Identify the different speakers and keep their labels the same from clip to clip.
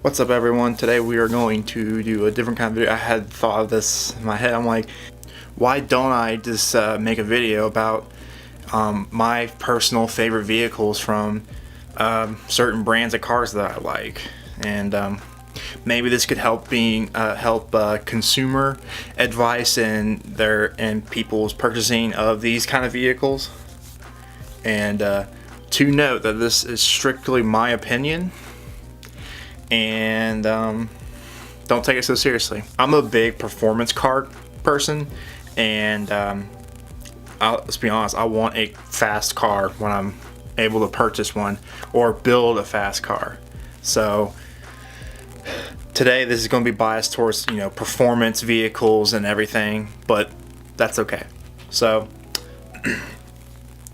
Speaker 1: What's up everyone? Today we are going to do a different kind of video. I had thought of this in my head. I'm like, why don't I just make a video about my personal favorite vehicles from certain brands of cars that I like, and maybe this could help consumer advice and people's purchasing of these kind of vehicles. And to note that this is strictly my opinion, and don't take it so seriously. I'm a big performance car person, and let's be honest, I want a fast car when I'm able to purchase one or build a fast car. So today this is going to be biased towards, you know, performance vehicles and everything, but that's okay. So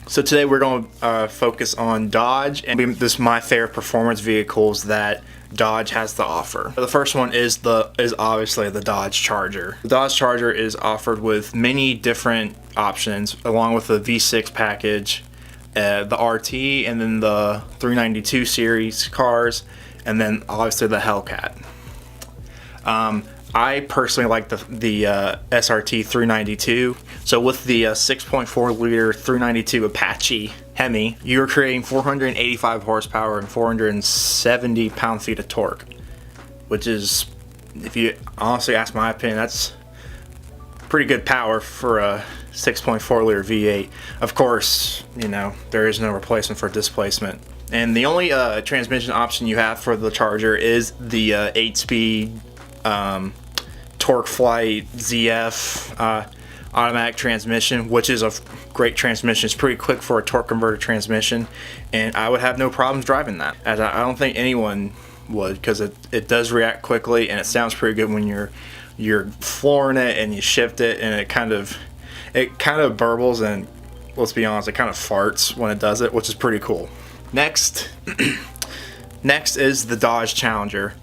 Speaker 1: today we're going to focus on Dodge, and this is my favorite performance vehicles that Dodge has to offer. The first one is obviously the Dodge Charger. The Dodge Charger is offered with many different options, along with the V6 package, the RT, and then the 392 series cars, and then obviously the Hellcat. I personally like the SRT 392. So with the 6.4 liter 392 Apache Hemi, you're creating 485 horsepower and 470 pound-feet of torque, which is, if you honestly ask my opinion, that's pretty good power for a 6.4 liter V8. Of course, you know, there is no replacement for displacement. And the only transmission option you have for the Charger is the 8-speed TorqueFlite ZF automatic transmission, which is a great transmission. It's pretty quick for a torque converter transmission, and I would have no problems driving that, as I don't think anyone would, because it does react quickly and it sounds pretty good when you're flooring it and you shift it, and it kind of burbles, and let's be honest, it kind of farts when it does it, which is pretty cool. Next is the Dodge Challenger.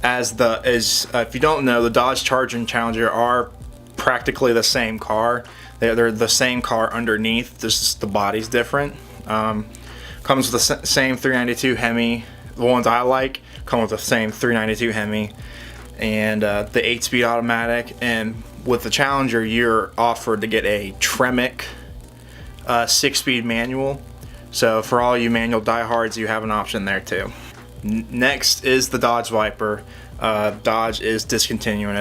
Speaker 1: If you don't know, the Dodge Charger and Challenger are practically the same car. They're the same car underneath, just the body's different. Comes with the same 392 Hemi. The ones I like come with the same 392 Hemi and the 8-speed automatic. And with the Challenger, you're offered to get a Tremec 6-speed manual. So for all you manual diehards, you have an option there too. Next is the Dodge Viper. Dodge is discontinuing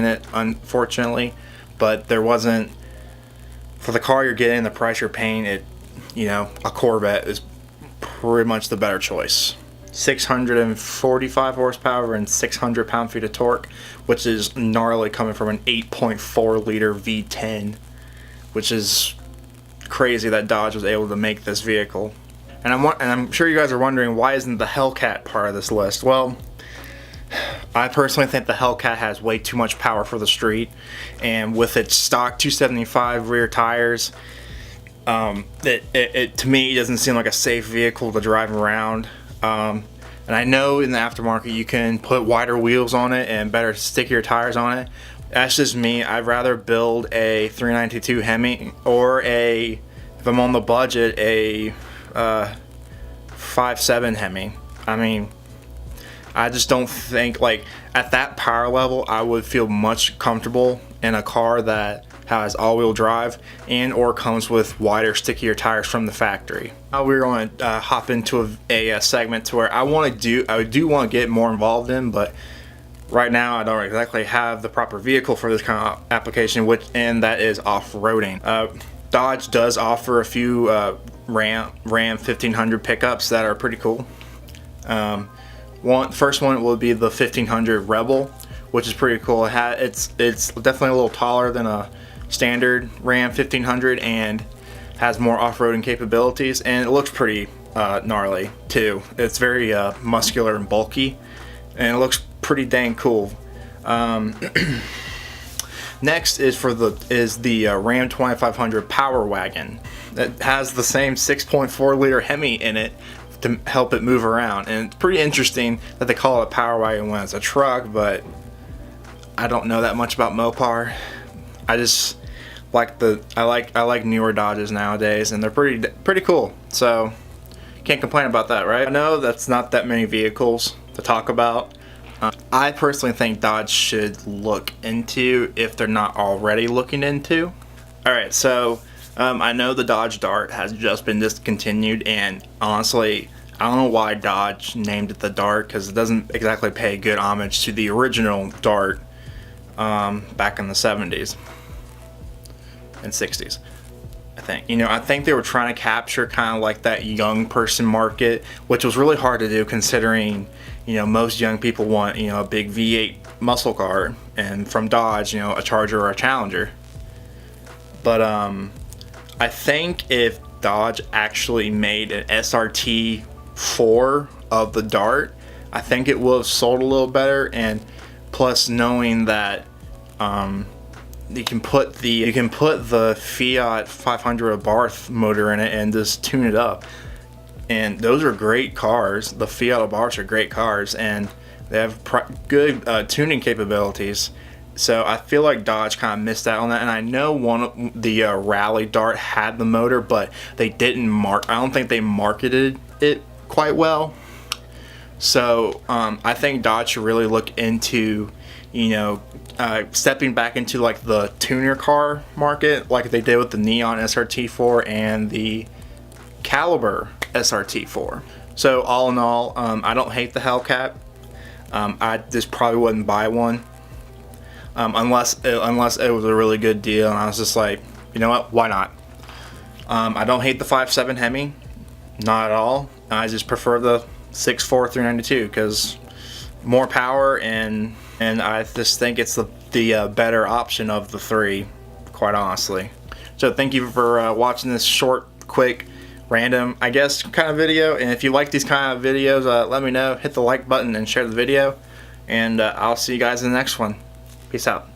Speaker 1: it unfortunately, but there wasn't, for the car you're getting, the price you're paying, a Corvette is pretty much the better choice. 645 horsepower and 600 pound-feet of torque, which is gnarly coming from an 8.4 liter V10, which is crazy that Dodge was able to make this vehicle. And I'm sure you guys are wondering, why isn't the Hellcat part of this list? Well, I personally think the Hellcat has way too much power for the street, and with its stock 275 rear tires, it to me doesn't seem like a safe vehicle to drive around. And I know in the aftermarket you can put wider wheels on it and better stickier tires on it. That's just me. I'd rather build a 392 Hemi, or if I'm on the budget, a 5.7 Hemi. I mean, I just don't think, like, at that power level I would feel much comfortable in a car that has all-wheel drive and or comes with wider, stickier tires from the factory. Now we're going to hop into a segment to where I do want to get more involved in, but right now I don't exactly have the proper vehicle for this kind of application, and that is off-roading. Dodge does offer a few Ram 1500 pickups that are pretty cool. First one will be the 1500 Rebel, which is pretty cool. It's definitely a little taller than a standard Ram 1500 and has more off-roading capabilities, and it looks pretty gnarly too. It's very muscular and bulky, and it looks pretty dang cool. Next is the Ram 2500 Power Wagon. It has the same 6.4 liter Hemi in it to help it move around, and it's pretty interesting that they call it a Power Wagon when it's a truck, but I don't know that much about Mopar. I just like I like newer Dodges nowadays, and they're pretty cool. So can't complain about that, right? I know that's not that many vehicles to talk about. I personally think Dodge should look into, if they're not already looking into. Alright, so I know the Dodge Dart has just been discontinued, and honestly, I don't know why Dodge named it the Dart, because it doesn't exactly pay good homage to the original Dart back in the 70s and 60s. I think they were trying to capture kind of like that young person market, which was really hard to do considering, most young people want, a big V8 muscle car, and from Dodge, a Charger or a Challenger. But I think if Dodge actually made an SRT4 of the Dart, I think it would have sold a little better. And plus, knowing that you can put the Fiat 500 Abarth motor in it and just tune it up, and those are great cars. The Fiat Abarths are great cars, and they have good tuning capabilities. So I feel like Dodge kind of missed out on that. And I know the Rally Dart had the motor, but they didn't I don't think they marketed it quite well. So I think Dodge should really look into, stepping back into like the tuner car market, like they did with the Neon SRT4 and the Caliber SRT4. So all in all, I don't hate the Hellcat. I just probably wouldn't buy one unless it was a really good deal, and I was just like, you know what, why not? I don't hate the 5.7 Hemi, not at all. I just prefer the 6.4 392 because more power, and I just think it's the better option of the three, quite honestly. So thank you for watching this short, quick, random, I guess, kind of video. And if you like these kind of videos, let me know. Hit the like button and share the video, and I'll see you guys in the next one. Peace out.